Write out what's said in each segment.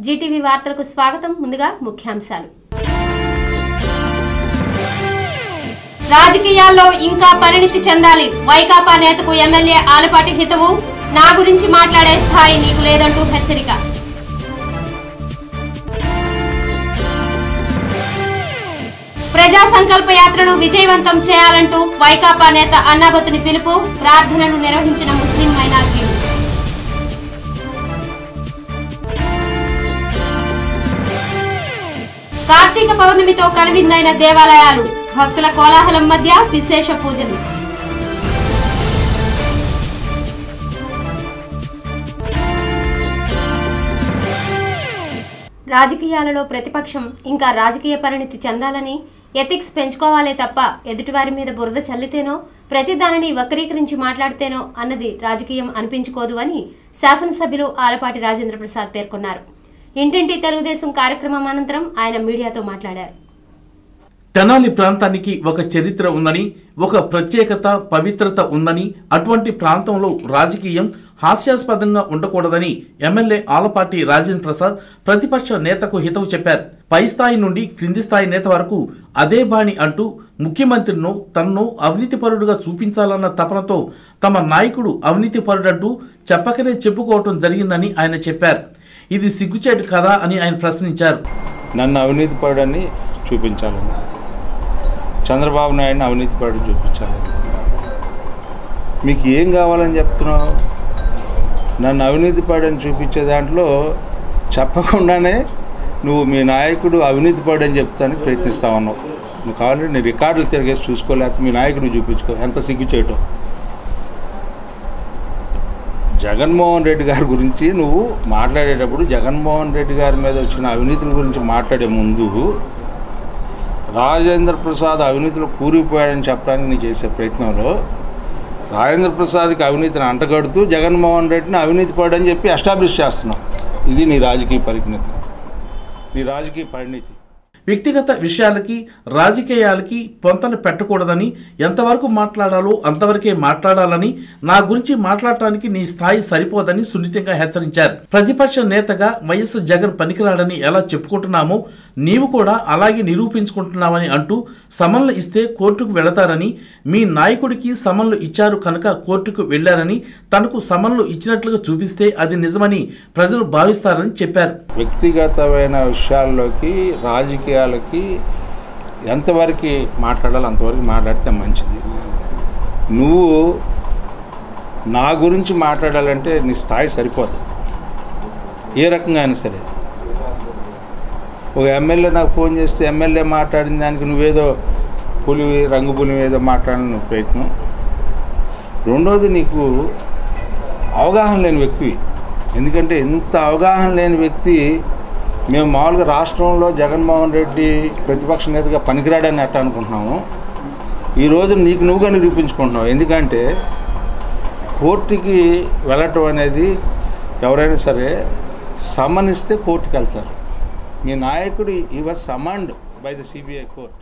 Zee TV వార్తలకు స్వాగతం. ముందుగా ముఖ్యాంశాలు. రాజకీయాల్లో ఇంకా పరిణితి చెందాలి. వైకాపా నేతకు ఎమ్మెల్యే ఆలపాటి హితవు. నా గురించి మాట్లాడే స్థాయి నీకు లేదంటూ హెచ్చరిక. ప్రజా సంకల్ప యాత్రను విజయవంతం చేయాలంటూ వైకాపా నేత అన్నాబతుని పిలుపు. ప్రార్థనలు నిర్వహించిన ముస్లిం మైనారిటీలు. కార్తీక పౌర్ణమితో కనువిందైన దేవాలయాలు. భక్తుల కోలాహలం మధ్య విశేష పూజలు. రాజకీయాలలో ప్రతిపక్షం ఇంకా రాజకీయ పరిణితి చెందాలని, ఎథిక్స్ పెంచుకోవాలే తప్ప ఎదుటివారి మీద బురద చల్లితేనో, ప్రతి దానిని వక్రీకరించి మాట్లాడితేనో అన్నది రాజకీయం అనిపించుకోదు అని శాసనసభ్యులు ఆలపాటి రాజేంద్ర ప్రసాద్ పేర్కొన్నారు. ఇంటింటి తెలుగుదేశం కార్యక్రమం అనంతరం ఆయన మీడియాతో మాట్లాడారు. తెనాలి ప్రాంతానికి ఒక చరిత్ర ఉందని, ఒక ప్రత్యేకత, పవిత్రత ఉందని, అటువంటి ప్రాంతంలో రాజకీయం హాస్యాస్పదంగా ఉండకూడదని ఎమ్మెల్యే ఆలపాటి రాజేంద్ర ప్రసాద్ ప్రతిపక్ష నేతకు హితవు చెప్పారు. పై స్థాయి నుండి క్రింది స్థాయి నేత వరకు అదే బాణి అంటూ ముఖ్యమంత్రిను తన్ను అవినీతిపరుడుగా చూపించాలన్న తపనతో తమ నాయకుడు అవినీతిపరుడంటూ చెప్పకనే చెప్పుకోవటం జరిగిందని ఆయన చెప్పారు. ఇది సిగ్గుచేటు కదా అని ఆయన ప్రశ్నించారు. నన్ను అవినీతిపరుడని చూపించాలని, చంద్రబాబు నాయుడిని అవినీతిపరుడు చూపించాలని, మీకు ఏం కావాలని చెప్తున్నావు? నన్ను అవినీతిపరుడని చూపించే దాంట్లో చెప్పకుండానే నువ్వు మీ నాయకుడు అవినీతిపరుడని చెప్తానికి ప్రయత్నిస్తా ఉన్నావు. నువ్వు కావాలంటే నీ రికార్డులు తిరిగేసి చూసుకోలేకపోతే మీ నాయకుడు చూపించుకో. ఎంత సిగ్గుచేయటం. జగన్మోహన్ రెడ్డి గారి గురించి నువ్వు మాట్లాడేటప్పుడు జగన్మోహన్ రెడ్డి గారి మీద వచ్చిన అవినీతుల గురించి మాట్లాడే ముందు రాజేంద్ర ప్రసాద్ అవినీతిలో కూరిపోయాడని చెప్పడానికి నీ చేసే ప్రయత్నంలో రాజేంద్ర ప్రసాద్కి అవినీతిని అంటగడుతూ జగన్మోహన్ రెడ్డిని అవినీతిపరుడని చెప్పి ఎస్టాబ్లిష్ చేస్తున్నావు. ఇది నీ రాజకీయ పరిణితి, నీ రాజకీయ పరిణితి. వ్యక్తిగత విషయాలకి, రాజకీయాలకి పొంతలు పెట్టకూడదని, ఎంతవరకు మాట్లాడాలో అంతవరకే మాట్లాడాలని, నా గురించి మాట్లాడటానికి నీ స్థాయి సరిపోదని సున్నితంగా హెచ్చరించారు. ప్రతిపక్ష నేతగా వైఎస్ జగన్ పనికిరాడని ఎలా చెప్పుకుంటున్నామో నీవు కూడా అలాగే నిరూపించుకుంటున్నావని అంటూ సమన్లు ఇస్తే కోర్టుకు వెళతారని, మీ నాయకుడికి సమన్లు ఇచ్చారు కనుక కోర్టుకు వెళ్లారని, తనకు సమన్లు ఇచ్చినట్లుగా చూపిస్తే అది నిజమని ప్రజలు భావిస్తారని చెప్పారు. వ్యక్తిగతమైన విషయాల్లోకి రాజకీయాలకి ఎంతవరకు మాట్లాడాలో అంతవరకు మాట్లాడితే మంచిది. నువ్వు నా గురించి మాట్లాడాలంటే నీ స్థాయి సరిపోదు. ఏ రకంగా అయినా సరే, ఒక ఎమ్మెల్యే నాకు ఫోన్ చేస్తే ఎమ్మెల్యే మాట్లాడిన దానికి నువ్వేదో రంగు పులి ఏదో మాట్లాడాలని ప్రయత్నం. రెండోది, నీకు అవగాహన లేని వ్యక్తివి. ఎందుకంటే ఇంత అవగాహన లేని వ్యక్తి మేము మామూలుగా రాష్ట్రంలో జగన్మోహన్ రెడ్డి ప్రతిపక్ష నేతగా పనికిరాడని అట్ట అనుకుంటున్నాము. ఈరోజు నీకు నువ్వుగా నిరూపించుకుంటున్నావు. ఎందుకంటే కోర్టుకి వెళ్ళటం అనేది ఎవరైనా సరే సమనిస్తే కోర్టుకి వెళ్తారు. మీ నాయకుడు he was summoned by the CBI court.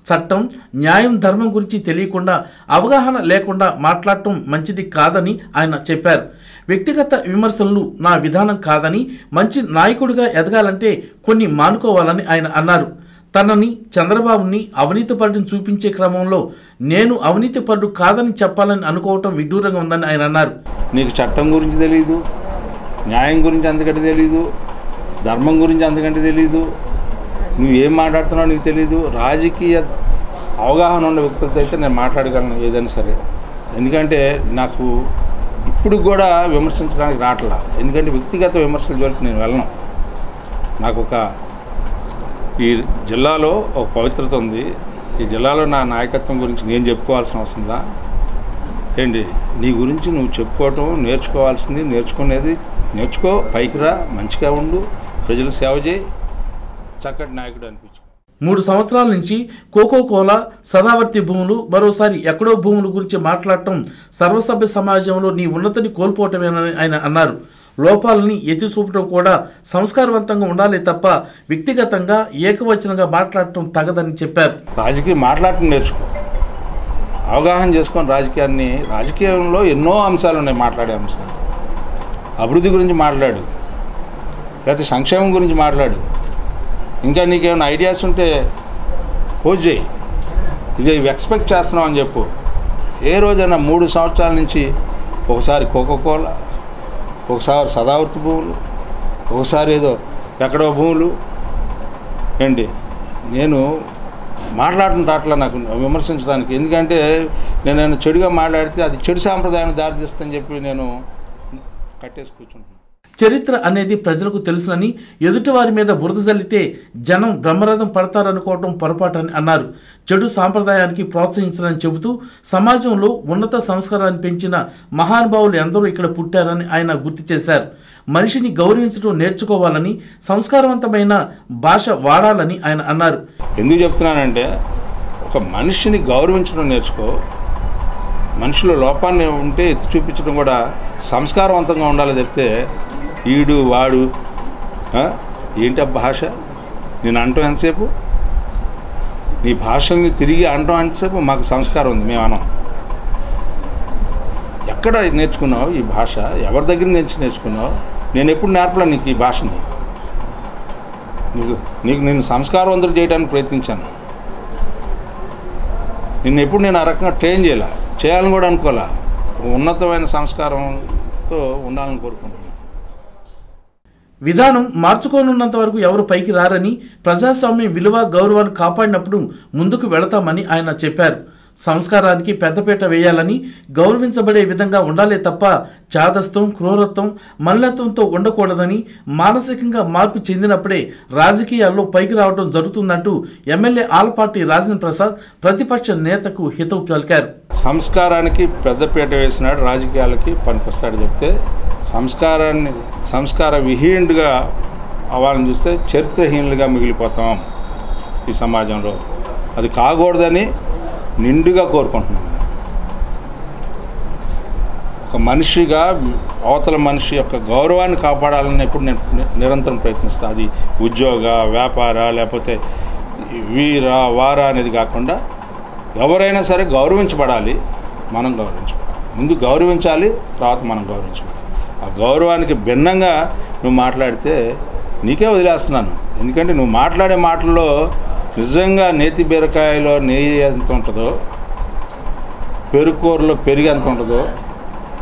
చట్టం, న్యాయం, ధర్మం గురించి తెలియకుండా, అవగాహన లేకుండా మాట్లాడటం మంచిది కాదని ఆయన చెప్పారు. వ్యక్తిగత విమర్శలు నా విధానం కాదని, మంచి నాయకుడిగా ఎదగాలంటే కొన్ని మానుకోవాలని ఆయన అన్నారు. తనని, చంద్రబాబుని అవినీతిపరుడిని చూపించే క్రమంలో నేను అవినీతిపరుడు కాదని చెప్పాలని అనుకోవటం విడ్డూరంగా ఉందని ఆయన అన్నారు. నీకు చట్టం గురించి తెలీదు, న్యాయం గురించి అంతకంటే తెలీదు, ధర్మం గురించి అంతకంటే తెలీదు, నువ్వు ఏం మాట్లాడుతున్నావు నీకు తెలీదు. రాజకీయ అవగాహన ఉన్న వ్యక్తులతో అయితే నేను మాట్లాడగలను ఏదైనా సరే. ఎందుకంటే నాకు ఇప్పుడు కూడా విమర్శించడానికి రావట్లా. ఎందుకంటే వ్యక్తిగత విమర్శల జోలికి నేను వెళ్ళను. నాకు ఈ జిల్లాలో ఒక పవిత్రత ఉంది. ఈ జిల్లాలో నా నాయకత్వం గురించి నేను చెప్పుకోవాల్సిన అవసరంలా ఏంటి? నీ గురించి నువ్వు చెప్పుకోవటం నేర్చుకోవాల్సింది, నేర్చుకునేది నేర్చుకో, పైకి రా, మంచిగా ఉండు, ప్రజలు సేవ చేయి, చక్కటి నాయకుడు అనిపించు. 3 సంవత్సరాల నుంచి కోకోకోలా, సదావర్తి భూములు, మరోసారి ఎక్కడో భూముల గురించి మాట్లాడటం సర్వసభ్య సమాజంలో నీ ఉన్నతిని కోల్పోవటమేనని ఆయన అన్నారు. లోపాలని ఎత్తి చూపడం కూడా సంస్కారవంతంగా ఉండాలి తప్ప వ్యక్తిగతంగా ఏకవచనంగా మాట్లాడటం తగదని చెప్పారు. రాజకీయం మాట్లాడటం నేర్చుకో, అవగాహన చేసుకొని రాజకీయంలో ఎన్నో అంశాలు ఉన్నాయి. మాట్లాడే అంశాలు, అభివృద్ధి గురించి మాట్లాడు, లేకపోతే సంక్షేమం గురించి మాట్లాడు. ఇంకా నీకేమైనా ఐడియాస్ ఉంటే పోజ్ చేయి. ఇది ఎక్స్పెక్ట్ చేస్తున్నాం అని చెప్పు. ఏ రోజైనా 3 సంవత్సరాల నుంచి ఒకసారి కోకోకోలా, ఒకసారి సదావర్తి భూములు, ఒకసారి ఏదో ఎక్కడో భూములు ఏంటి. నేను మాట్లాడుతుంటే నాకు విమర్శించడానికి, ఎందుకంటే నేను చెడుగా మాట్లాడితే అది చెడు సాంప్రదాయాన్ని దారితీస్తుందని చెప్పి నేను కట్టేసి కూర్చుంటున్నాను. చరిత్ర అనేది ప్రజలకు తెలుసునని, ఎదుటివారి మీద బురద జల్లితే జనం బ్రహ్మరథం పడతారనుకోవటం పొరపాటని అన్నారు. చెడు సాంప్రదాయానికి ప్రోత్సహించాలని చెబుతూ సమాజంలో ఉన్నత సంస్కారాన్ని పెంచిన మహానుభావులు ఎందరో ఇక్కడ పుట్టారని ఆయన గుర్తు చేశారు. మనిషిని గౌరవించడం నేర్చుకోవాలని, సంస్కారవంతమైన భాష వాడాలని ఆయన అన్నారు. ఎందుకు చెప్తున్నానంటే, ఒక మనిషిని గౌరవించడం నేర్చుకో. మనిషిలో లోపాన్ని ఉంటే ఎత్తి చూపించడం కూడా సంస్కారవంతంగా ఉండాలి తప్పితే ఈడు వాడు ఏంటి ఆ భాష నేను అంటాం ఎంతసేపు, నీ భాషని తిరిగి అంటాం ఎంతసేపు మాకు సంస్కారం ఉంది మేము అనం. ఎక్కడ నేర్చుకున్నావు ఈ భాష? ఎవరి దగ్గర నుంచి నేర్చుకున్నావు? నేను ఎప్పుడు నేర్పలే నీకు ఈ భాషని. నేను సంస్కారవంతులు చేయడానికి ప్రయత్నించాను. నిన్ను ఎప్పుడు నేను ఆ రకంగా ట్రైన్ చేయాలని కూడా అనుకోలే. ఉన్నతమైన సంస్కారంతో ఉండాలని కోరుకుంటున్నాను. విధానం మార్చుకోనున్నంత వరకు ఎవరు పైకి రారని, ప్రజాస్వామ్యం విలువ గౌరవాన్ని కాపాడినప్పుడు ముందుకు వెళతామని ఆయన చెప్పారు. సంస్కారానికి పెద్దపీట వేయాలని, గౌరవించబడే విధంగా ఉండాలే తప్ప చాదస్తం, క్రూరత్వం, మల్లత్వంతో ఉండకూడదని, మానసికంగా మార్పు చెందినప్పుడే రాజకీయాల్లో పైకి రావడం జరుగుతుందంటూ ఎమ్మెల్యే ఆలపాటి రాజేంద్ర ప్రసాద్ ప్రతిపక్ష నేతకు హితవు పలికారు. సంస్కారానికి పెద్దపీట వేసినాడు రాజకీయాలకి పనికొస్తాడు చెప్తే, సంస్కార విహీనుడిగా అవ్వాలని చూస్తే చరిత్రహీనులుగా మిగిలిపోతాం ఈ సమాజంలో. అది కాకూడదని నిండుగా కోరుకుంటున్నాను. ఒక మనిషిగా అవతల మనిషి యొక్క గౌరవాన్ని కాపాడాలని ఎప్పుడు నేను నిరంతరం ప్రయత్నిస్తాను. అది ఉద్యోగ, వ్యాపార, లేకపోతే వీరా వారా అనేది కాకుండా ఎవరైనా సరే గౌరవించబడాలి. మనం గౌరవించబడాలి. ముందు గౌరవించాలి, తర్వాత మనం గౌరవించబడాలి. ఆ గౌరవానికి భిన్నంగా నువ్వు మాట్లాడితే నీకే వదిలేస్తున్నాను. ఎందుకంటే నువ్వు మాట్లాడే మాటల్లో నిజంగా నేతి బీరకాయలో నెయ్యి ఎంత ఉంటుందో, పెరుకూరలో పెరిగి ఎంత ఉంటుందో,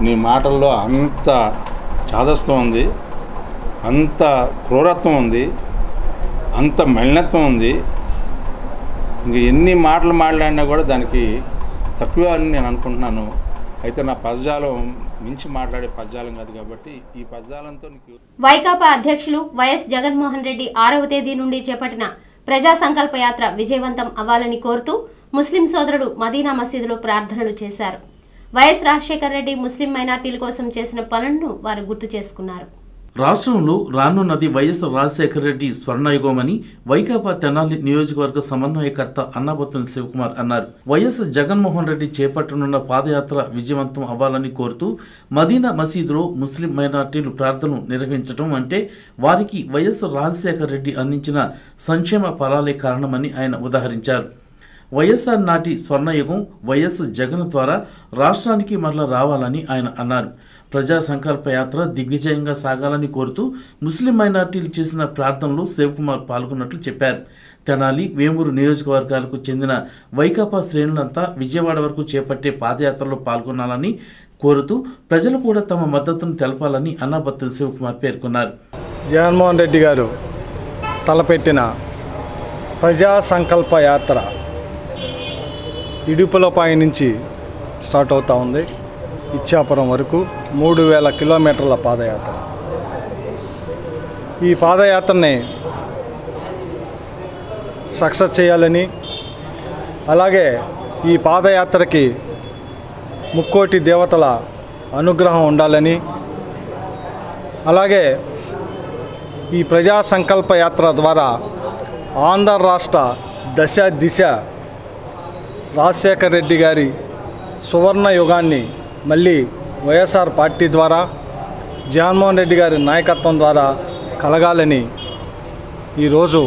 నీ మాటల్లో అంత చాదస్తం ఉంది, అంత క్రూరత్వం ఉంది, అంత మలినత్వం ఉంది. ఇంక ఎన్ని మాటలు మాట్లాడినా కూడా దానికి తక్కువ అని నేను అనుకుంటున్నాను. అయితే నా పదజాలం మించి మాట్లాడే పదజాలం కాదు కాబట్టి ఈ పదజాలంతో వైకాపా అధ్యక్షులు వైఎస్ జగన్మోహన్ రెడ్డి 6వ తేదీ నుండి చేపట్టిన ప్రజా సంకల్ప యాత్ర విజయవంతం అవ్వాలని కోరుతూ ముస్లిం సోదరుడు మదీనా మసీదులో ప్రార్థనలు చేశారు. వైఎస్ రాజశేఖర రెడ్డి ముస్లిం మైనార్టీల కోసం చేసిన పనులను వారు గుర్తు చేసుకున్నారు. రాష్ట్రంలో రానున్నది వైఎస్ రాజశేఖర రెడ్డి స్వర్ణయుగమని వైకాపా తెనాలి నియోజకవర్గ సమన్వయకర్త అన్నాబత్తుని శివకుమార్ అన్నారు. వైఎస్ జగన్మోహన్ రెడ్డి చేపట్టనున్న పాదయాత్ర విజయవంతం అవ్వాలని కోరుతూ మదీనా మసీదులో ముస్లిం మైనార్టీలు ప్రార్థనలు నిర్వహించడం అంటే వారికి వైఎస్ రాజశేఖర రెడ్డి అందించిన సంక్షేమ ఫలాలే కారణమని ఆయన ఉదాహరించారు. వైఎస్ఆర్ నాటి స్వర్ణయుగం వైఎస్ జగన్ ద్వారా రాష్ట్రానికి మరలా రావాలని ఆయన అన్నారు. ప్రజా సంకల్ప యాత్ర దిగ్విజయంగా సాగాలని కోరుతూ ముస్లిం మైనార్టీలు చేసిన ప్రార్థనలో శివకుమార్ పాల్గొన్నట్లు చెప్పారు. తెనాలి, వేమూరు నియోజకవర్గాలకు చెందిన వైకాపా శ్రేణులంతా విజయవాడ వరకు చేపట్టే పాదయాత్రలో పాల్గొనాలని కోరుతూ ప్రజలు కూడా తమ మద్దతును తెలపాలని అన్నాబత్తుని శివకుమార్ పేర్కొన్నారు. జగన్మోహన్ రెడ్డి గారు తలపెట్టిన ప్రజా సంకల్ప యాత్ర ఇడుపులపాయ నుంచి స్టార్ట్ అవుతూ ఉంది. ఇచ్చాపురం వరకు 3000 కిలోమీటర్ల పాదయాత్ర. ఈ పాదయాత్రని సక్సెస్ చేయాలని, అలాగే ఈ పాదయాత్రకి ముక్కోటి దేవతల అనుగ్రహం ఉండాలని, అలాగే ఈ ప్రజా సంకల్ప యాత్ర ద్వారా ఆంధ్ర రాష్ట్ర దశ దిశ రాజశేఖర రెడ్డి గారి సువర్ణ యుగాన్ని మళ్ళీ వైఎస్ఆర్ పార్టీ ద్వారా జగన్మోహన్ రెడ్డి గారి నాయకత్వం ద్వారా కలగాలని ఈరోజు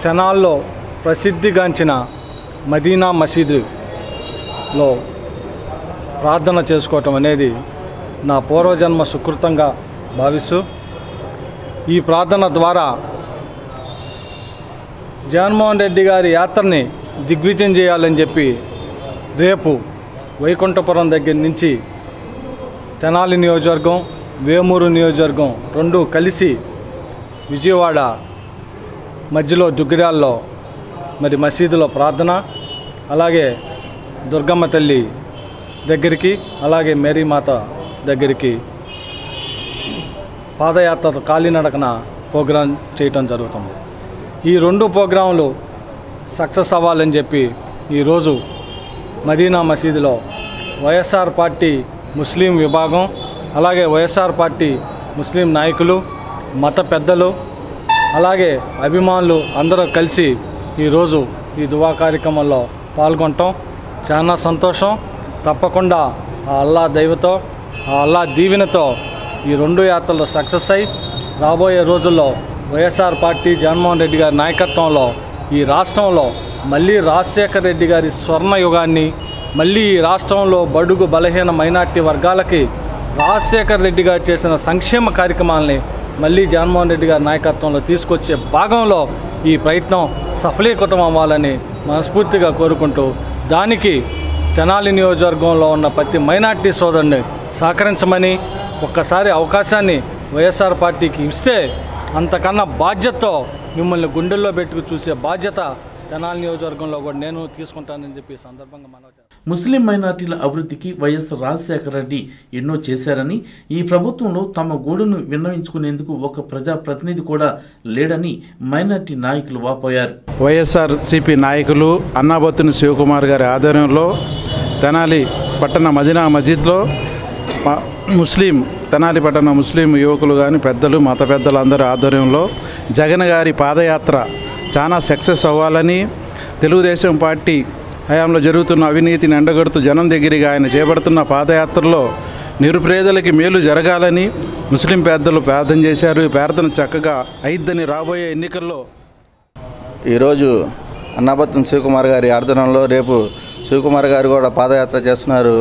తెనాల్లో ప్రసిద్ధిగాంచిన మదీనా మసీదులో ప్రార్థన చేసుకోవటం అనేది నా పూర్వజన్మ సుకృతంగా భావిస్తూ ఈ ప్రార్థన ద్వారా జగన్మోహన్ రెడ్డి గారి యాత్రని దిగ్విజయం చేయాలని చెప్పి రేపు వైకుంఠపురం దగ్గర నుంచి తెనాలి నియోజకవర్గం, వేమూరు నియోజకవర్గం రెండు కలిసి విజయవాడ మధ్యలో దుగ్గిరాల్లో మరి మసీదులో ప్రార్థన, అలాగే దుర్గమ్మ తల్లి దగ్గరికి, అలాగే మేరీమాత దగ్గరికి పాదయాత్ర కాలినడకన ప్రోగ్రాం చేయటం జరుగుతుంది. ఈ రెండు ప్రోగ్రాంలు సక్సెస్ అవ్వాలని చెప్పి ఈరోజు మదీనా మసీదులో వైఎస్ఆర్ పార్టీ ముస్లిం విభాగం, అలాగే వైఎస్ఆర్ పార్టీ ముస్లిం నాయకులు, మత పెద్దలు, అలాగే అభిమానులు అందరూ కలిసి ఈరోజు ఈ దువా కార్యక్రమంలో పాల్గొనటం చాలా సంతోషం. తప్పకుండా ఆ అల్లా దైవతో, ఆ అల్లా దీవెనతో ఈ రెండు యాత్రలు సక్సెస్ అయ్యి రాబోయే రోజుల్లో వైఎస్ఆర్ పార్టీ జగన్మోహన్ రెడ్డి గారి నాయకత్వంలో ఈ రాష్ట్రంలో మళ్ళీ రాజశేఖర రెడ్డి గారి స్వర్ణయుగాన్ని, మళ్ళీ ఈ రాష్ట్రంలో బడుగు బలహీన మైనార్టీ వర్గాలకి రాజశేఖర రెడ్డి గారు చేసిన సంక్షేమ కార్యక్రమాలని మళ్ళీ జగన్మోహన్ రెడ్డి గారి నాయకత్వంలో తీసుకొచ్చే భాగంలో ఈ ప్రయత్నం సఫలీకృతం అవ్వాలని మనస్ఫూర్తిగా కోరుకుంటూ, దానికి తెనాలి నియోజకవర్గంలో ఉన్న ప్రతి మైనార్టీ సోదరుని సహకరించమని, ఒక్కసారి అవకాశాన్ని వైఎస్ఆర్ పార్టీకి ఇస్తే అంతకన్నా బాధ్యతతో మిమ్మల్ని గుండెల్లో పెట్టుకు చూసే బాధ్యత తెనాలి నియోజకవర్గంలో కూడా నేను తీసుకుంటానని చెప్పి సందర్భంగా మనవి చేస్తాను. ముస్లిం మైనార్టీల అభివృద్ధికి వైఎస్ రాజశేఖర రెడ్డి ఎన్నో చేశారని, ఈ ప్రభుత్వంలో తమ గోడును విన్నవించుకునేందుకు ఒక ప్రజాప్రతినిధి కూడా లేడని మైనార్టీ నాయకులు వాపోయారు. వైఎస్ఆర్సీపీ నాయకులు అన్నాబత్తుని శివకుమార్ గారి ఆధ్వర్యంలో తెనాలి పట్టణ మదీనా మస్జిద్లో తెనాలి పట్టణ ముస్లిం యువకులు కానీ పెద్దలు, మత పెద్దలు అందరి ఆధ్వర్యంలో జగన్ గారి పాదయాత్ర చాలా సక్సెస్ అవ్వాలని, తెలుగుదేశం పార్టీ హయాంలో జరుగుతున్న అవినీతిని ఎండగడుతూ జనం దగ్గరికి ఆయన చేపడుతున్న పాదయాత్రలో నిరుపేదలకి మేలు జరగాలని ముస్లిం పెద్దలు ప్రార్థన చేశారు. ఈ ప్రార్థన చక్కగా అయిద్దని రాబోయే ఎన్నికల్లో ఈరోజు అన్నాబత్తుని శివకుమార్ గారి ఆధ్వర్యంలో రేపు శివకుమార్ గారు కూడా పాదయాత్ర చేస్తున్నారు.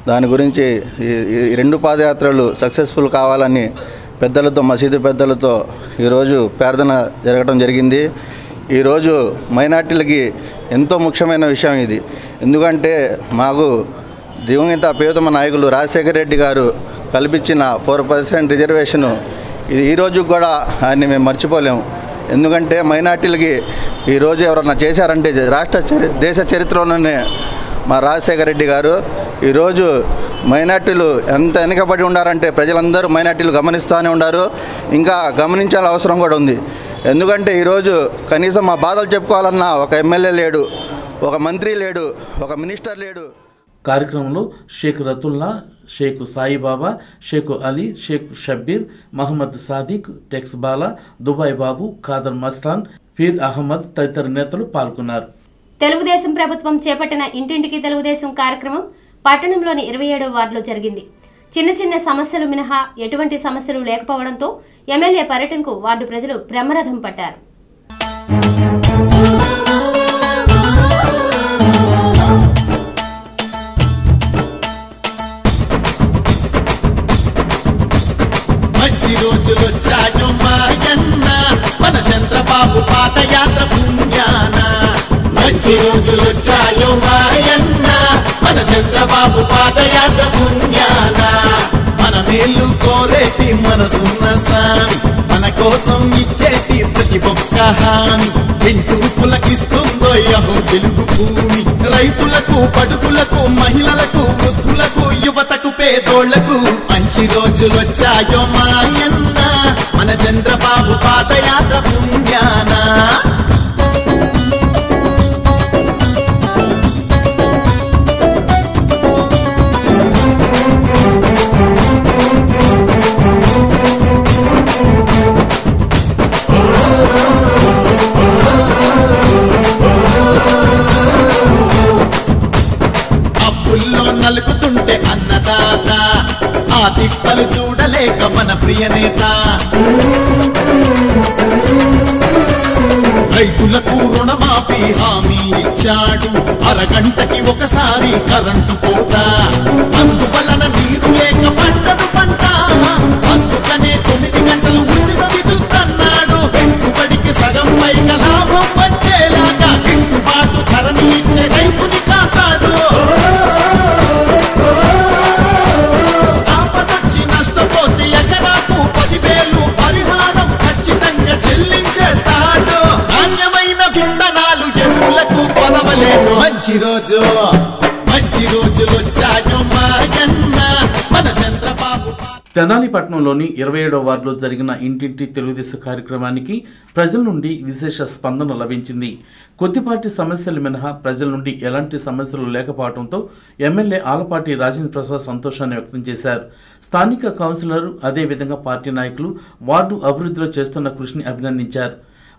దాని గురించి ఈ రెండు పాదయాత్రలు సక్సెస్ఫుల్ కావాలని పెద్దలతో, మసీదు పెద్దలతో ఈరోజు ప్రార్థన జరగడం జరిగింది. ఈరోజు మైనార్టీలకి ఎంతో ముఖ్యమైన విషయం ఇది. ఎందుకంటే మాకు దివంగత ప్రియతమ నాయకులు రాజశేఖర రెడ్డి గారు కల్పించిన 4% రిజర్వేషను ఇది ఈరోజు కూడా ఆయన్ని మేము మర్చిపోలేము. ఎందుకంటే మైనార్టీలకి ఈరోజు ఎవరన్నా చేశారంటే దేశ చరిత్రలోనే మా రాజశేఖర రెడ్డి గారు. ఈరోజు మైనార్టీలు ఎంత వెనుకబడి ఉండారంటే ప్రజలందరూ మైనార్టీలు గమనిస్తూనే ఉన్నారు, ఇంకా గమనించాల్సిన అవసరం కూడా ఉంది. ఎందుకంటే ఈరోజు కనీసం మా బాధలు చెప్పుకోవాలన్నా ఒక ఎమ్మెల్యే లేడు, ఒక మంత్రి లేడు, ఒక మినిస్టర్ లేడు. కార్యక్రమంలో షేక్ రతుల్లా, షేక్ సాయిబాబా, షేక్ అలీ, షేక్ షబ్బీర్, మహమ్మద్ సాదిక్, టెక్స్ బాలా, దుబాయ్ బాబు, ఖాదర్ మస్తాన్, పీర్ అహ్మద్ తదితర నేతలు పాల్గొన్నారు. తెలుగుదేశం ప్రభుత్వం చేపట్టిన ఇంటింటికి తెలుగుదేశం కార్యక్రమం పట్టణంలోని 27వ వార్డులో జరిగింది. చిన్న చిన్న సమస్యలు మినహా ఎటువంటి సమస్యలు లేకపోవడంతో ఎమ్మెల్యే పర్యటనకు వార్డు ప్రజలు బ్రహ్మరథం పట్టారు. చంద్రబాబు పాదయాత్ర పుణ్యాన మంచి రోజులొచ్చాయో మాయన్న, మన చంద్రబాబు పాదయాత్ర పుణ్యాన. మన మేలు కోరేటి మనసున్న సామి, మన కోసం ఇచ్చేటి ప్రతి ఒక్క హామీ వింటూ పులకిస్తుందో యహో తెలుగు భూమి. రైతులకు, పడుకులకు, మహిళలకు, వృద్ధులకు, యువతకు, పేదోళ్లకు మంచి రోజులొచ్చాయో మాయన్న, మన చంద్రబాబు పాదయాత్ర పుణ్యాన. అప్పుల్లో నలుకుతుంటే అన్నదాత, ఆ తిప్పలు చూడలేక మన ప్రియనేత. రైతులకు రుణమాఫీ హామీ ఇచ్చాడు, అరగంటకి ఒకసారి కరెంటు పోతా. అందువలన నీరు లేక పంటను పంట, అందుకనే 9 గంటలు ఉచిత విద్యుత్. రోజు మంచి రోజులు వచ్చాయో మాయన్న మన చంద్రబాబు. తెనాలి పట్టణంలోని 27వ వార్డులో జరిగిన ఇంటింటి తెలుగుదేశం కార్యక్రమానికి ప్రజల నుండి విశేష స్పందన లభించింది. కొద్దిపాటి సమస్యలు మినహా ప్రజల నుండి ఎలాంటి సమస్యలు లేకపోవడంతో ఎమ్మెల్యే ఆలపాటి రాజేంద్ర ప్రసాద్ సంతోషాన్ని వ్యక్తం చేశారు. స్థానిక కౌన్సిలర్ అదేవిధంగా పార్టీ నాయకులు వార్డు అభివృద్ధిలో చేస్తున్న కృషిని అభినందించారు.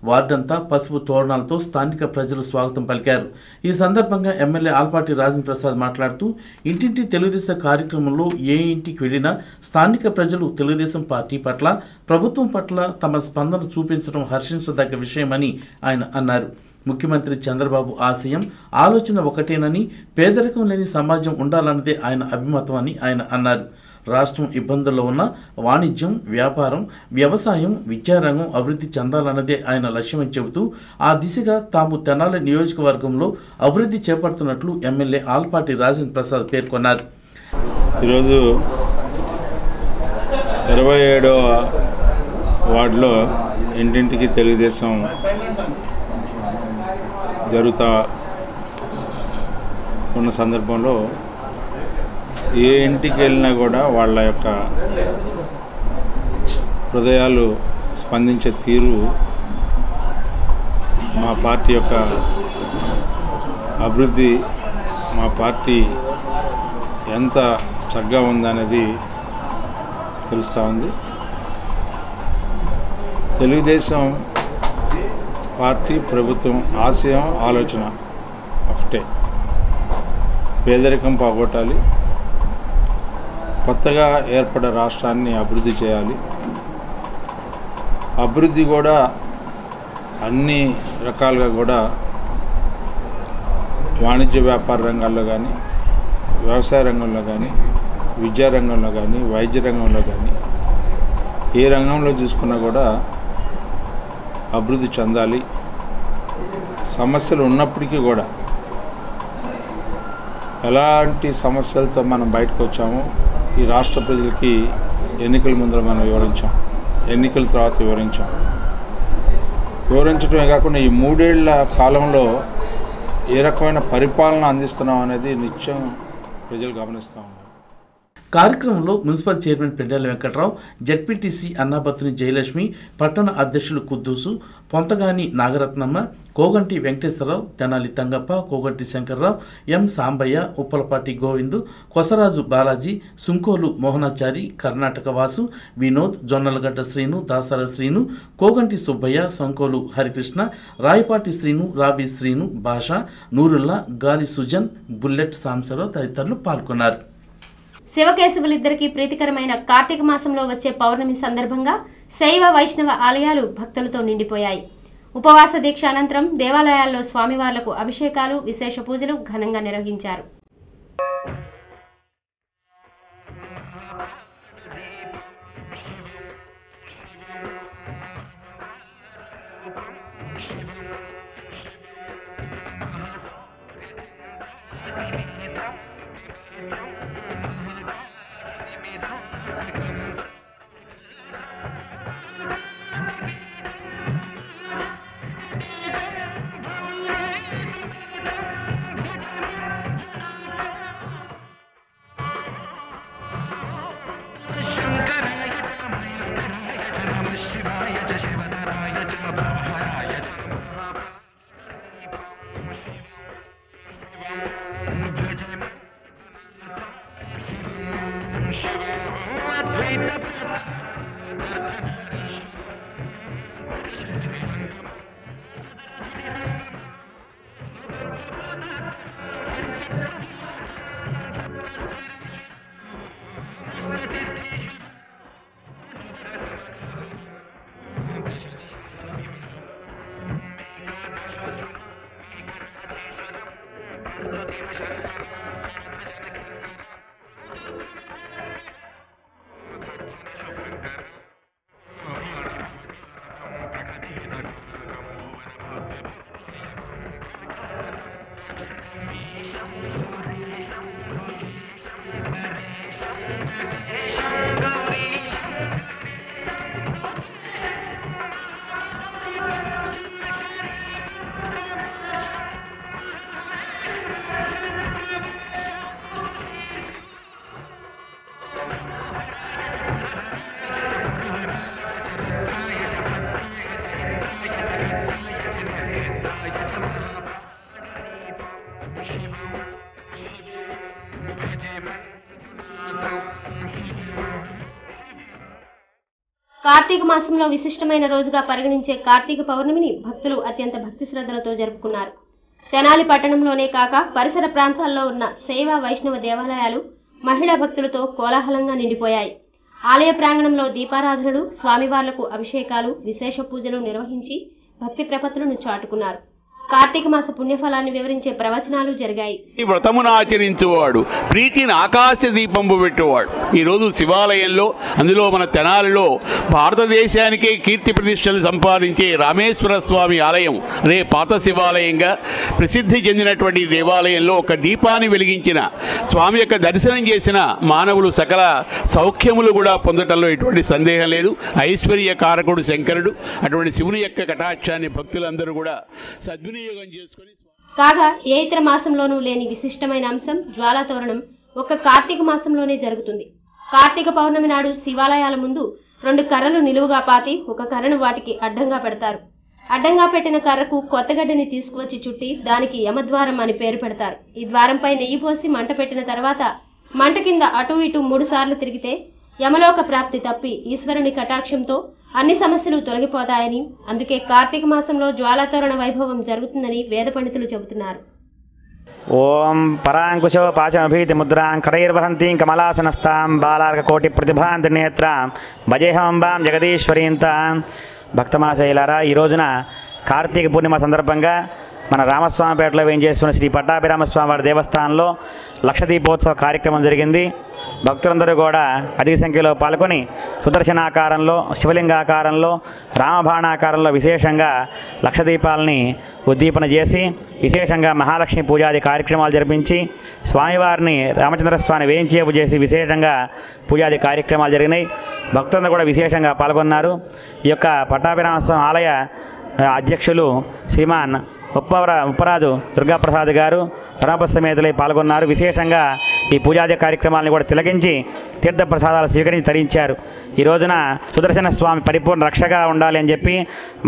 వార్డంతా పసుపు తోరణాలతో స్థానిక ప్రజలు స్వాగతం పలికారు. ఈ సందర్భంగా ఎమ్మెల్యే ఆలపాటి రాజేంద్ర ప్రసాద్ మాట్లాడుతూ ఇంటింటి తెలుగుదేశం కార్యక్రమంలో ఏ ఇంటికి వెళ్ళినా స్థానిక ప్రజలు తెలుగుదేశం పార్టీ పట్ల, ప్రభుత్వం పట్ల తమ స్పందన చూపించడం హర్షించదగ్గ విషయమని ఆయన అన్నారు. ముఖ్యమంత్రి చంద్రబాబు ఆశయం, ఆలోచన ఒకటేనని, పేదరికం లేని సమాజం ఉండాలన్నదే ఆయన అభిమతం అని ఆయన అన్నారు. రాష్ట్రం ఇబ్బందుల్లో ఉన్న వాణిజ్యం, వ్యాపారం, వ్యవసాయం, విద్యారంగం అభివృద్ధి చెందాలన్నదే ఆయన లక్ష్యమని చెబుతూ ఆ దిశగా తాము తెనాలి నియోజకవర్గంలో అభివృద్ధి చేపడుతున్నట్లు ఎమ్మెల్యే ఆలపాటి రాజేంద్ర ప్రసాద్ పేర్కొన్నారు. ఈరోజు 27వ వార్డులో ఇంటింటికి తెలుగుదేశం జరుగుతూ ఉన్న సందర్భంలో ఏ ఇంటికి వెళ్ళినా కూడా వాళ్ళ యొక్క హృదయాలు స్పందించే తీరు మా పార్టీ యొక్క అభివృద్ధి, మా పార్టీ ఎంత చక్కగా ఉందనేది తెలుస్తూ ఉంది. తెలుగుదేశం పార్టీ ప్రభుత్వం ఆశయం, ఆలోచన ఒకటే, పేదరికం పోగొట్టాలి, కొత్తగా ఏర్పడే రాష్ట్రాన్ని అభివృద్ధి చేయాలి. అభివృద్ధి కూడా అన్ని రకాలుగా కూడా వాణిజ్య వ్యాపార రంగాల్లో కానీ, వ్యవసాయ రంగంలో కానీ, విద్యా రంగంలో కానీ, వైద్య రంగంలో కానీ, ఏ రంగంలో చూసుకున్నా కూడా అభివృద్ధి చెందాలి. సమస్యలు ఉన్నప్పటికీ కూడా ఎలాంటి సమస్యలతో మనం బయటకు వచ్చామో ఈ రాష్ట్ర ప్రజలకి ఎన్నికల ముందర మనం వివరించాం, ఎన్నికల తర్వాత వివరించడమే కాకుండా ఈ 3 ఏళ్ల కాలంలో ఏ రకమైన పరిపాలన అందిస్తున్నాం అనేది నిత్యం ప్రజలు గమనిస్తూ ఉన్నారు. కార్యక్రమంలో municipal chairman Pendela Venkatrao, ZPTC Annabathuni Jayalakshmi, పట్టణ అధ్యక్షులు కుద్దూసు, పొంతగాని నాగరత్నమ్మ, కోగంటి వెంకటేశ్వరరావు, తెనాలి తంగప్ప, కోగంటి శంకర్రావు, ఎం సాంబయ్య, ఉప్పలపాటి గోవిందు, కొసరాజు బాలాజీ, సుంకోలు మోహనాచారి, కర్ణాటక వాసు, వినోద్, జొన్నలగడ్డ శ్రీను, దాసర శ్రీను, కోగంటి సుబ్బయ్య, సంకోలు హరికృష్ణ, రాయపాటి శ్రీను, రావి శ్రీను, భాష, నూరుల్లా, గాలి సుజన్, బుల్లెట్ సాంసరావు తదితరులు పాల్గొన్నారు. శివకేశవులిద్దరికీ ప్రీతికరమైన కార్తీక మాసంలో వచ్చే పౌర్ణమి సందర్భంగా శైవ వైష్ణవ ఆలయాలు భక్తులతో నిండిపోయాయి. ఉపవాస దీక్ష అనంతరం దేవాలయాల్లో స్వామివార్లకు అభిషేకాలు, విశేష పూజలు ఘనంగా నిర్వహించారు. కార్తీక మాసంలో విశిష్టమైన రోజుగా పరిగణించే కార్తీక పౌర్ణమిని భక్తులు అత్యంత భక్తి శ్రద్ధలతో జరుపుకున్నారు. తెనాలి పట్టణంలోనే కాక పరిసర ప్రాంతాల్లో ఉన్న శైవ వైష్ణవ దేవాలయాలు మహిళా భక్తులతో కోలాహలంగా నిండిపోయాయి. ఆలయ ప్రాంగణంలో దీపారాధనలు, స్వామివార్లకు అభిషేకాలు, విశేష పూజలు నిర్వహించి భక్తి ప్రపత్తులను చాటుకున్నారు. కార్తీక మాస పుణ్యఫలాన్ని వివరించే ప్రవచనాలు జరిగాయి. ఈ వ్రతమును ఆచరించువాడు ప్రీతిని ఆకాశ దీపంపు పెట్టేవాడు. ఈరోజు శివాలయంలో, అందులో మన తెనాలిలో భారతదేశానికే కీర్తి ప్రతిష్టలు సంపాదించే రామేశ్వర స్వామి ఆలయం, అదే పాత శివాలయంగా ప్రసిద్ధి చెందినటువంటి దేవాలయంలో ఒక దీపాన్ని వెలిగించిన స్వామి యొక్క దర్శనం చేసిన మానవులు సకల సౌఖ్యములు కూడా పొందటంలో ఎటువంటి సందేహం లేదు. ఐశ్వర్య కారకుడు శంకరుడు. అటువంటి శివుని యొక్క కటాక్షాన్ని భక్తులందరూ కూడా సద్వినియోగం చేసుకొని. కాగా ఏ ఇతర మాసంలోనూ లేని విశిష్టమైన అంశం జ్వాలాతోరణం ఒక్క కార్తీక మాసంలోనే జరుగుతుంది. కార్తీక పౌర్ణమి నాడు శివాలయాల ముందు 2 కర్రలు నిలువుగా పాతి ఒక కర్రను వాటికి అడ్డంగా పెడతారు. అడ్డంగా పెట్టిన కర్రకు కొత్తగడ్డని తీసుకువచ్చి చుట్టి దానికి యమద్వారం అని పేరు పెడతారు. ఈ ద్వారంపై నెయ్యి పోసి మంట పెట్టిన తర్వాత మంట కింద అటు ఇటు 3 సార్లు తిరిగితే యమలోక ప్రాప్తి తప్పి ఈశ్వరుని కటాక్షంతో అన్ని సమస్యలు తొలగిపోతాయని, అందుకే కార్తీక మాసంలో జ్వాలాతోరణ వైభవం జరుగుతుందని వేద పండితులు చెబుతున్నారు. ఓం పరాంకుశో పాచమభీతి ముద్రాం కరైర్వహంతీం కమలాసనస్తాం బాలార్కకోటి ప్రతిభాంతనేత్రాం భజేహంబాం జగదీశ్వరీంతాం. భక్తమాశైలారా, ఈ రోజున కార్తీక పూర్ణిమ సందర్భంగా మన రామస్వామిపేటలో వేయించేస్తున్న శ్రీ పట్టాభిరామస్వామి వారి దేవస్థానంలో లక్ష దీపోత్సవ కార్యక్రమం జరిగింది. భక్తులందరూ కూడా అధిక సంఖ్యలో పాల్గొని సుదర్శనాకారంలో, శివలింగాకారంలో, రామబాణాకారంలో విశేషంగా లక్ష దీపాలని ఉద్దీపన చేసి విశేషంగా మహాలక్ష్మి పూజాది కార్యక్రమాలు జరిపించి స్వామివారిని రామచంద్రస్వామిని వేయించేపు చేసి విశేషంగా పూజాది కార్యక్రమాలు జరిగినాయి. భక్తులందరూ కూడా విశేషంగా పాల్గొన్నారు. ఈ యొక్క పట్టాభిరామస్వామి ఆలయ అధ్యక్షులు శ్రీమాన్ ఉప్పరాజు దుర్గాప్రసాద్ గారు ధనప సమేతలై పాల్గొన్నారు. విశేషంగా ఈ పూజాది కార్యక్రమాలను కూడా తిలకించి తీర్థ ప్రసాదాలు స్వీకరించి తరించారు. ఈ రోజున సుదర్శన స్వామి పరిపూర్ణ రక్షగా ఉండాలి అని చెప్పి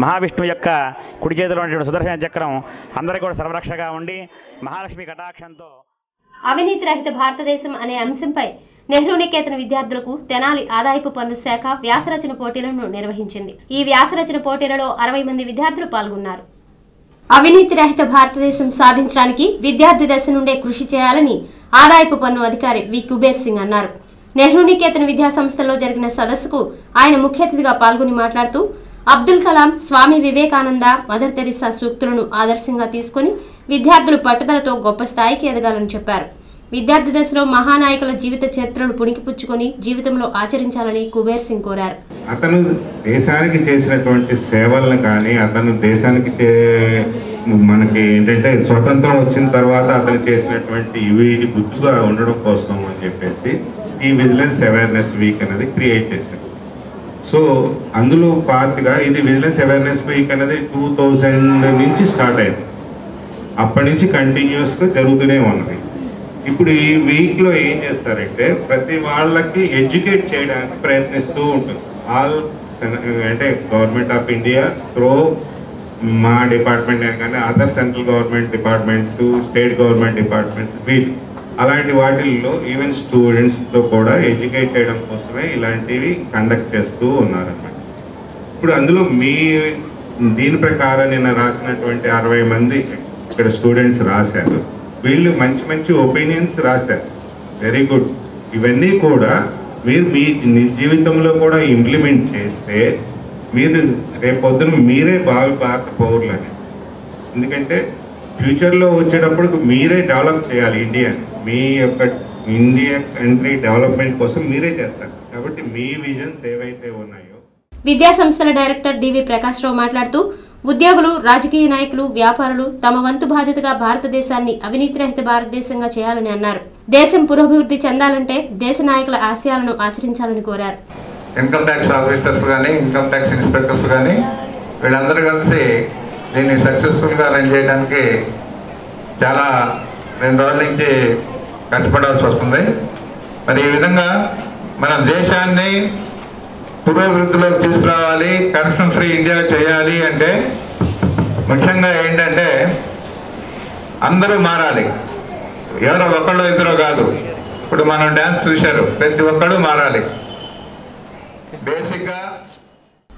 మహావిష్ణువు యొక్క కుడి చేతిలో ఉన్నటువంటి సుదర్శన చక్రం అందరికీ కూడా సర్వరక్షగా ఉండి మహాలక్ష్మి కటాక్షంతో. అవినీతి రహిత భారతదేశం అనే అంశంపై నెహ్రూ నికేతన విద్యార్థులకు తెనాలి ఆదాయపు పన్ను శాఖ వ్యాసరచన పోటీలను నిర్వహించింది. ఈ వ్యాసరచన పోటీలలో 60 మంది విద్యార్థులు పాల్గొన్నారు. అవినీతి రహిత భారతదేశం సాధించడానికి విద్యార్థి దశ నుండే కృషి చేయాలని ఆదాయపు పన్ను అధికారి వి కుబేర్ సింగ్ అన్నారు. నెహ్రూ నికేతన విద్యా సంస్థలో జరిగిన సదస్సుకు ఆయన ముఖ్య అతిథిగా పాల్గొని మాట్లాడుతూ అబ్దుల్ కలాం, స్వామి వివేకానంద, మదర్ తెరిసా సూక్తులను ఆదర్శంగా తీసుకుని విద్యార్థులు పట్టుదలతో గొప్ప స్థాయికి ఎదగాలని చెప్పారు. విద్యార్థి దశలో మహానాయకుల జీవిత చరిత్రను పుణికిపుచ్చుకొని జీవితంలో ఆచరించాలని కుబేర్ సింగ్ కోరారు. అతను దేశానికి చేసినటువంటి సేవలను కానీ, అతను దేశానికి మనకి ఏంటంటే స్వతంత్రం వచ్చిన తర్వాత అతను చేసినటువంటి వీటి గుర్తుగా ఉండడం కోసం అని చెప్పేసి ఈ విజిలెన్స్ అవేర్నెస్ వీక్ అనేది క్రియేట్ చేశారు. సో అందులో పార్ట్గా ఇది విజిలెన్స్ అవేర్నెస్ వీక్ అనేది 2000 నుంచి స్టార్ట్ అయింది. అప్పటి నుంచి కంటిన్యూస్గా జరుగుతూనే ఉన్నది. ఇప్పుడు ఈ వీక్లో ఏం చేస్తారంటే ప్రతి వాళ్ళకి ఎడ్యుకేట్ చేయడానికి ప్రయత్నిస్తూ ఉంటుంది. అంటే గవర్నమెంట్ ఆఫ్ ఇండియా త్రో మా డిపార్ట్మెంట్ కానీ other central government departments, state government departments, వీళ్ళు అలాంటి వాటిల్లో ఈవెన్ స్టూడెంట్స్తో కూడా ఎడ్యుకేట్ చేయడం కోసమే ఇలాంటివి కండక్ట్ చేస్తూ ఉన్నారన్నమాట. ఇప్పుడు అందులో దీని ప్రకారం నిన్న రాసినటువంటి 60 మంది ఇక్కడ స్టూడెంట్స్ రాశారు. వీళ్ళు మంచి మంచి ఒపీనియన్స్ రాశారు. Very good. ఇవన్నీ కూడా మీరు మీ జీవితంలో కూడా ఇంప్లిమెంట్ చేస్తే మీరు రేపొద్దున మీరే భారత పౌరులని. ఎందుకంటే ఫ్యూచర్లో వచ్చేటప్పుడు మీరే డెవలప్ చేయాలి ఇండియాని. మీ యొక్క ఇండియా కంట్రీ డెవలప్మెంట్ కోసం మీరే చేస్తారు. కాబట్టి మీ విజన్స్ ఏవైతే ఉన్నాయో. విద్యా సంస్థల డైరెక్టర్ డివి ప్రకాష్ రావు మాట్లాడుతూ ఉద్యోగులు, రాజకీయ నాయకులు, వ్యాపారులు తమ వంతు బాధ్యతగా భారతదేశాన్ని అవినీతి రహిత భారతదేశంగా చేయాలని అన్నారు. దేశం పురోభివృద్ధి చెందాలంటే దేశ నాయకుల ఆశయాలను ఆచరించాలని కోరారు. ఇన్కమ్ ట్యాక్స్ ఆఫీసర్స్ కానీ, ఇన్కమ్ ట్యాక్స్ ఇన్స్పెక్టర్స్ కానీ వీళ్ళందరూ కలిసి దీన్ని సక్సెస్ఫుల్గా రన్ చేయడానికి చాలా 2 రోజుల నుంచి కష్టపడాల్సి వస్తుంది. మరి ఈ విధంగా మన దేశాన్ని పురోభివృద్ధిలోకి తీసుకురావాలి, కరప్షన్ ఫ్రీ ఇండియా చేయాలి అంటే ముఖ్యంగా ఏంటంటే అందరూ మారాలి. ఎవరో ఒకళ్ళు ఇద్దరు కాదు. ఇప్పుడు మనం డ్యాన్స్ చూశారు, ప్రతి ఒక్కడు మారాలి. బేసిక్గా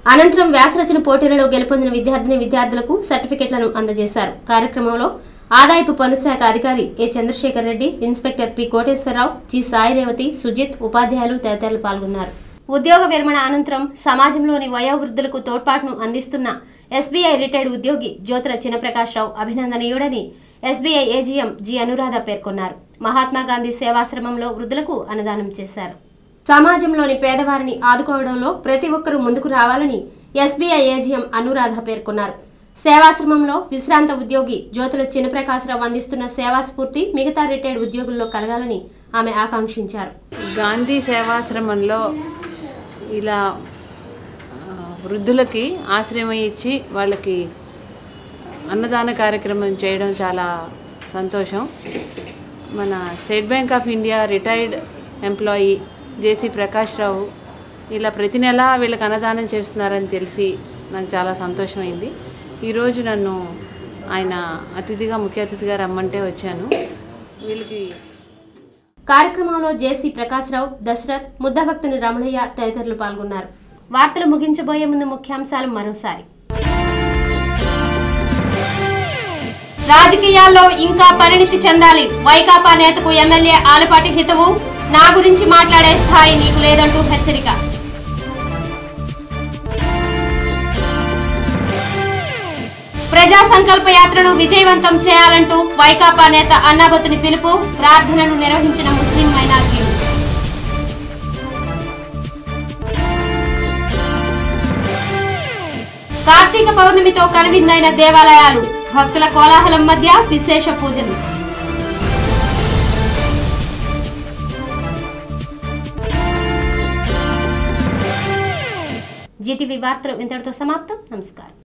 అనంతరం వ్యాసరచన పోటీలలో గెలుపొందిన విద్యార్థులకు సర్టిఫికెట్లను అందజేశారు. కార్యక్రమంలో ఆదాయపు పన్ను శాఖ అధికారి A Chandrasekhar Reddy, inspector P Koteswararao, G Sai Revathi, Sujith, ఉపాధ్యాయులు తదితరులు పాల్గొన్నారు. ఉద్యోగ విరమణ అనంతరం సమాజంలోని వయోవృద్ధులకు తోడ్పాటును అందిస్తున్న ఎస్బీఐ రిటైర్డ్ ఉద్యోగి జ్యోతుల చినప్రకాశ్రావు అభినందనీయుడని ఎస్బీఐ ఏజీఎం జి అనురాధ పేర్కొన్నారు. మహాత్మాగాంధీ సేవాశ్రమంలో వృద్ధులకు అన్నదానం చేశారు. సమాజంలోని పేదవారిని ఆదుకోవడంలో ప్రతి ఒక్కరూ ముందుకు రావాలని ఎస్బీఐ ఏజీఎం అనురాధ పేర్కొన్నారు. సేవాశ్రమంలో విశ్రాంత ఉద్యోగి జ్యోతుల చినప్రకాశ్రావు అందిస్తున్న సేవా స్ఫూర్తి మిగతా రిటైర్డ్ ఉద్యోగుల్లో కలగాలని ఆమె ఆకాంక్షించారు. గాంధీ సేవాశ్రమంలో ఇలా వృద్ధులకి ఆశ్రయం ఇచ్చి వాళ్ళకి అన్నదాన కార్యక్రమం చేయడం చాలా సంతోషం. మన state bank of India retired employee JC Prakash Rao ఇలా ప్రతి నెల వీళ్ళకి అన్నదానం చేస్తున్నారని తెలిసి నాకు చాలా సంతోషమైంది. ఈరోజు నన్ను ఆయన ముఖ్య అతిథిగా రమ్మంటే వచ్చాను. వీళ్ళకి కార్యక్రమంలో జేసీ ప్రకాశ్రావు, దశరథ్, ముద్దభక్తుని రమణయ్య తదితరులు పాల్గొన్నారు. వార్తలు ముగించబోయే ముందు ముఖ్యాంశాలు మరోసారి. రాజకీయాల్లో ఇంకా పరిణితి చెందాలి. వైకాపా నేతకు ఎమ్మెల్యే ఆలపాటి హితవు. నా గురించి మాట్లాడే స్థాయి నీకు లేదంటూ హెచ్చరిక. ప్రజా సంకల్ప యాత్రను విజయవంతం చేయాలంటూ వైకాపా నేత అన్నాబత్తుని పిలుపు. ప్రార్థనలు నిర్వహించిన ముస్లిం మైనారిటీలు. కార్తీక పౌర్ణమితో కనువిందైన దేవాలయాలు. భక్తుల కోలాహలం మధ్య విశేష పూజలు. జీటీవీ వార్తలు ఇంతటితో సమాప్తం. నమస్కారం.